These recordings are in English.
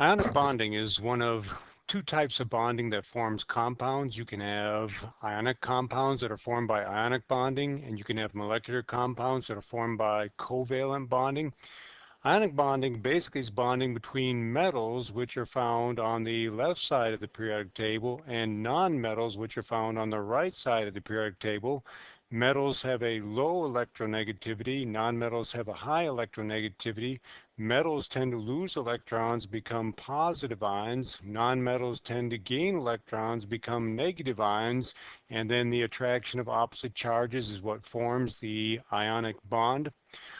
Ionic bonding is one of two types of bonding that forms compounds. You can have ionic compounds that are formed by ionic bonding, and you can have molecular compounds that are formed by covalent bonding. Ionic bonding basically is bonding between metals, which are found on the left side of the periodic table, and nonmetals, which are found on the right side of the periodic table. Metals have a low electronegativity, nonmetals have a high electronegativity. Metals tend to lose electrons, become positive ions. Nonmetals tend to gain electrons, become negative ions, and then the attraction of opposite charges is what forms the ionic bond.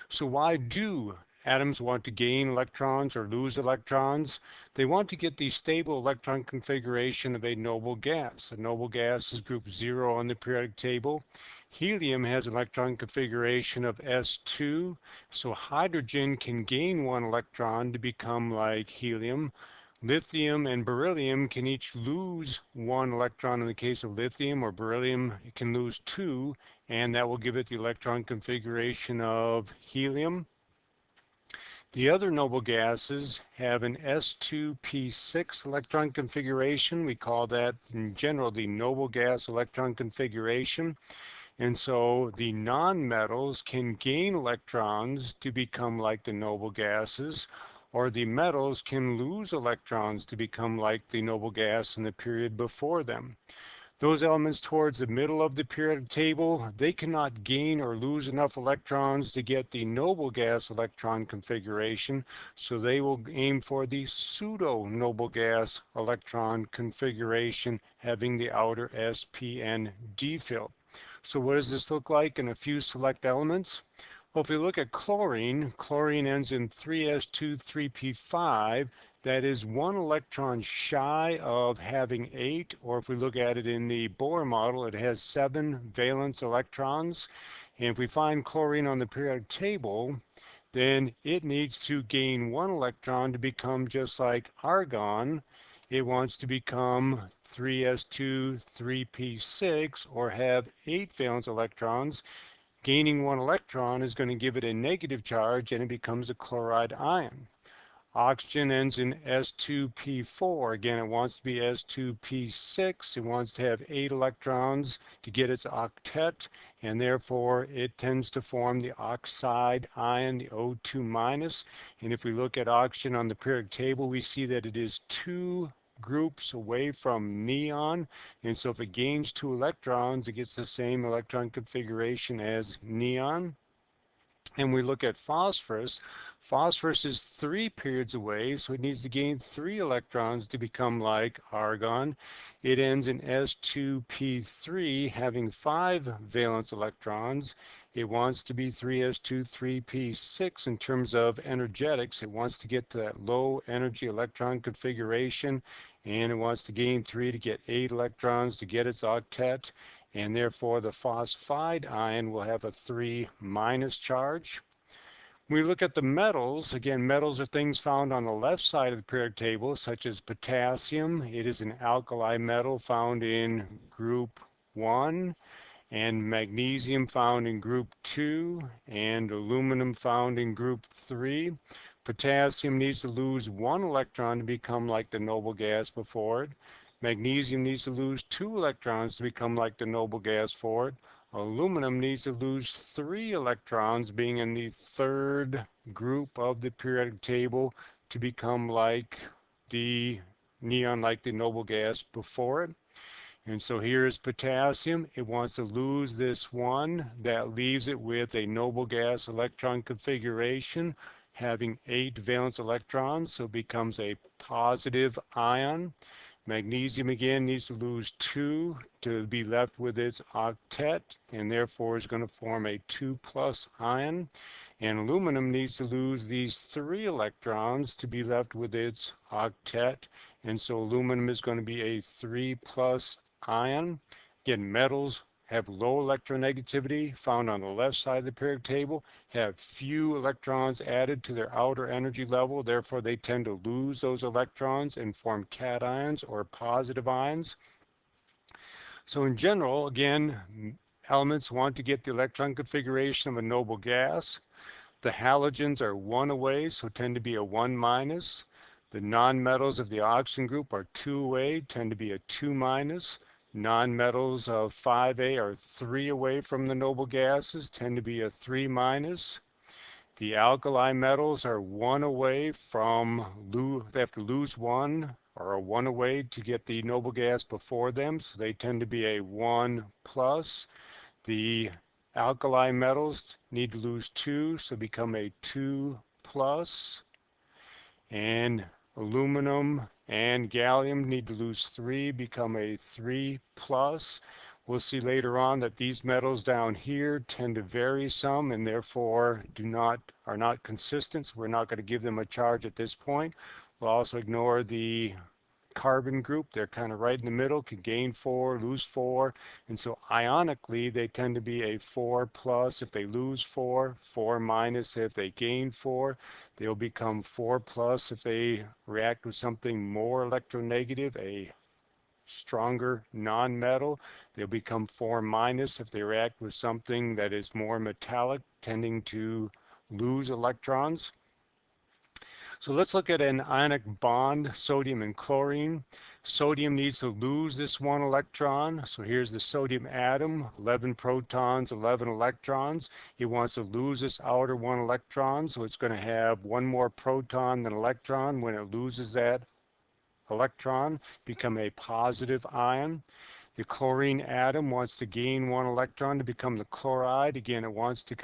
So why do atoms want to gain electrons or lose electrons? They want to get the stable electron configuration of a noble gas. A noble gas is group 0 on the periodic table. Helium has an electron configuration of s2, so hydrogen can gain one electron to become like helium. Lithium and beryllium can each lose one electron in the case of lithium, or beryllium can lose two, and that will give it the electron configuration of helium. The other noble gases have an s2p6 electron configuration. We call that in general the noble gas electron configuration. And so the nonmetals can gain electrons to become like the noble gases, or the metals can lose electrons to become like the noble gas in the period before them. Those elements towards the middle of the periodic table, they cannot gain or lose enough electrons to get the noble gas electron configuration, so they will aim for the pseudo-noble gas electron configuration, having the outer s, p, and d field. So what does this look like in a few select elements? Well, if we look at chlorine, chlorine ends in 3s2, 3p5. That is one electron shy of having 8, or if we look at it in the Bohr model, it has 7 valence electrons. And if we find chlorine on the periodic table, then it needs to gain 1 electron to become just like argon. It wants to become 3s2, 3p6, or have 8 valence electrons. Gaining 1 electron is going to give it a negative charge, and it becomes a chloride ion. Oxygen ends in s2p4. Again, it wants to be s2p6. It wants to have 8 electrons to get its octet, and therefore it tends to form the oxide ion, the O2 minus. And if we look at oxygen on the periodic table, we see that it is 2 groups away from neon, and so if it gains 2 electrons, it gets the same electron configuration as neon. And we look at phosphorus. Phosphorus is 3 periods away, so it needs to gain 3 electrons to become like argon. It ends in s2p3, having 5 valence electrons. It wants to be 3s2, 3p6 in terms of energetics. It wants to get to that low energy electron configuration, and it wants to gain 3 to get 8 electrons to get its octet, and therefore the phosphide ion will have a 3 minus charge. When we look at the metals, again, metals are things found on the left side of the periodic table, such as potassium. It is an alkali metal found in group 1, and magnesium found in group 2, and aluminum found in group 3. Potassium needs to lose 1 electron to become like the noble gas before it. Magnesium needs to lose 2 electrons to become like the noble gas for it. Aluminum needs to lose 3 electrons, being in the third group of the periodic table, to become like the neon, like the noble gas before it. And so here is potassium. It wants to lose this one. That leaves it with a noble gas electron configuration having 8 valence electrons, so it becomes a positive ion. Magnesium again needs to lose 2 to be left with its octet, and therefore is going to form a 2 plus ion. And aluminum needs to lose these 3 electrons to be left with its octet, and so aluminum is going to be a 3 plus ion. Again, metals have low electronegativity, found on the left side of the periodic table, have few electrons added to their outer energy level, therefore they tend to lose those electrons and form cations or positive ions. So in general, again, elements want to get the electron configuration of a noble gas. The halogens are 1 away, so tend to be a 1 minus. The nonmetals of the oxygen group are 2A, tend to be a 2 minus. Nonmetals of 5A are 3 away from the noble gases, tend to be a 3 minus. The alkali metals are 1 away from, they have to lose 1 or a 1 away to get the noble gas before them, so they tend to be a 1 plus. The alkali metals need to lose 2, so become a 2 plus. And aluminum and gallium need to lose 3, become a 3 plus. We'll see later on that these metals down here tend to vary some and therefore are not consistent, so we're not going to give them a charge at this point. We'll also ignore the carbon group. They're kind of right in the middle, can gain 4, lose 4, and so ionically they tend to be a 4 plus if they lose 4, 4 minus if they gain 4. They'll become 4 plus if they react with something more electronegative, a stronger non-metal. They'll become 4 minus if they react with something that is more metallic, tending to lose electrons. So let's look at an ionic bond, sodium and chlorine. Sodium needs to lose this 1 electron. So here's the sodium atom, 11 protons, 11 electrons. It wants to lose this outer 1 electron, so it's going to have 1 more proton than electron. When it loses that electron, become a positive ion. The chlorine atom wants to gain 1 electron to become the chloride. Again, it wants to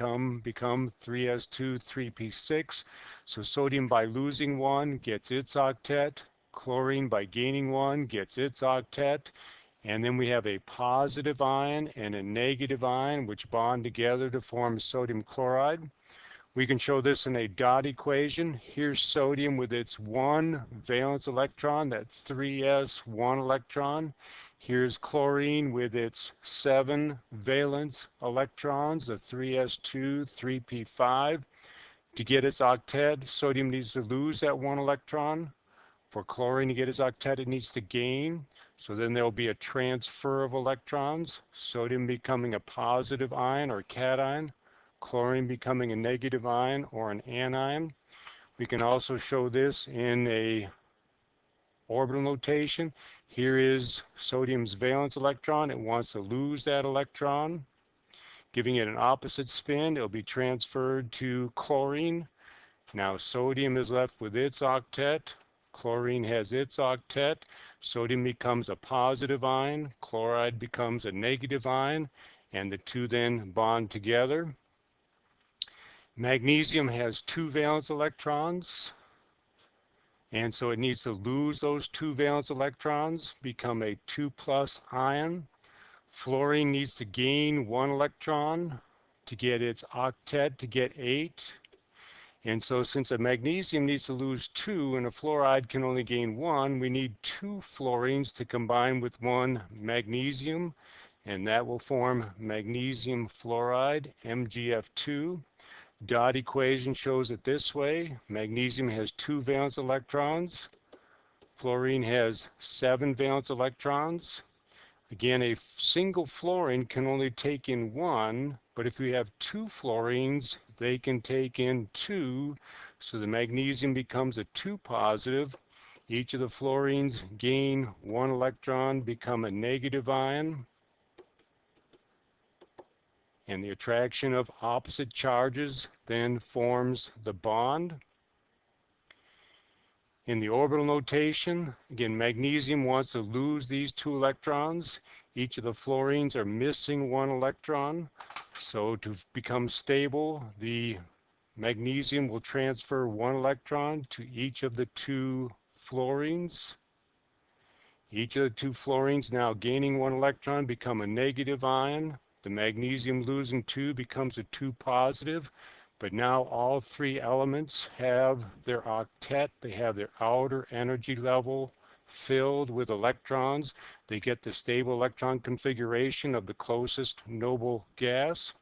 become 3s2, 3p6. So sodium by losing 1 gets its octet. Chlorine by gaining 1 gets its octet. And then we have a positive ion and a negative ion which bond together to form sodium chloride. We can show this in a dot equation. Here's sodium with its 1 valence electron, that 3s1 electron. Here's chlorine with its 7 valence electrons, the 3s2, 3p5. To get its octet, sodium needs to lose that 1 electron. For chlorine to get its octet, it needs to gain. So then there'll be a transfer of electrons, sodium becoming a positive ion or cation, chlorine becoming a negative ion or an anion. We can also show this in a orbital notation. Here is sodium's valence electron. It wants to lose that electron, giving it an opposite spin. It'll be transferred to chlorine. Now sodium is left with its octet. Chlorine has its octet. Sodium becomes a positive ion. Chloride becomes a negative ion. And the two then bond together. Magnesium has 2 valence electrons, and so it needs to lose those 2 valence electrons, become a 2 plus ion. Fluorine needs to gain 1 electron to get its octet to get 8. And so since a magnesium needs to lose 2 and a fluoride can only gain 1, we need 2 fluorines to combine with 1 magnesium, and that will form magnesium fluoride, MgF2. Dot equation shows it this way. Magnesium has 2 valence electrons. Fluorine has 7 valence electrons. Again, a single fluorine can only take in 1, but if we have 2 fluorines, they can take in 2. So the magnesium becomes a 2 positive. Each of the fluorines gain 1 electron, become a negative ion. And the attraction of opposite charges then forms the bond. In the orbital notation, again, magnesium wants to lose these 2 electrons. Each of the fluorines are missing 1 electron. So to become stable, the magnesium will transfer 1 electron to each of the 2 fluorines. Each of the 2 fluorines now gaining 1 electron become a negative ion. The magnesium losing 2 becomes a 2 positive, but now all 3 elements have their octet. They have their outer energy level filled with electrons. They get the stable electron configuration of the closest noble gas.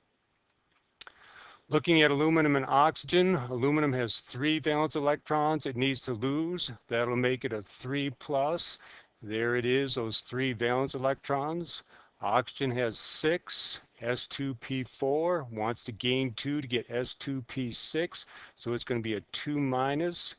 Looking at aluminum and oxygen, aluminum has 3 valence electrons it needs to lose. That'll make it a 3 plus. There it is, those 3 valence electrons. Oxygen has 6, S2P4, wants to gain 2 to get S2P6, so it's going to be a 2 minus.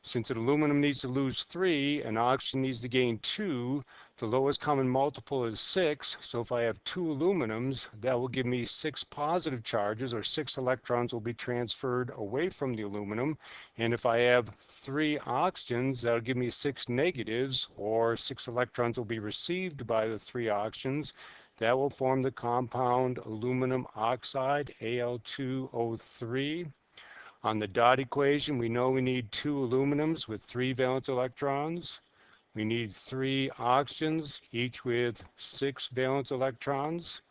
Since an aluminum needs to lose 3 and oxygen needs to gain 2, the lowest common multiple is 6. So if I have 2 aluminums, that will give me 6 positive charges, or 6 electrons will be transferred away from the aluminum. And if I have 3 oxygens, that'll give me 6 negatives, or 6 electrons will be received by the 3 oxygens. That will form the compound aluminum oxide, Al2O3. On the dot equation, we know we need 2 aluminums with 3 valence electrons. We need 3 oxygens, each with 6 valence electrons.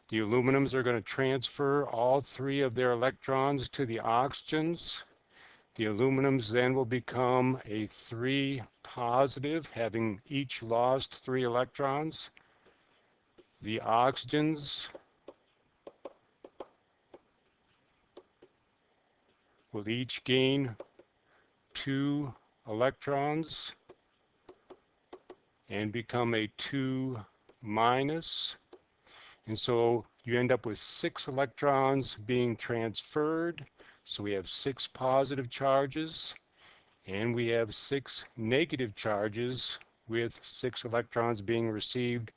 The aluminums are going to transfer all 3 of their electrons to the oxygens. The aluminums then will become a 3 positive, having each lost 3 electrons. The oxygens will each gain 2 electrons and become a 2 minus. And so you end up with 6 electrons being transferred. So we have 6 positive charges, and we have 6 negative charges with 6 electrons being received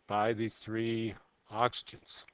by the 3 oxygens.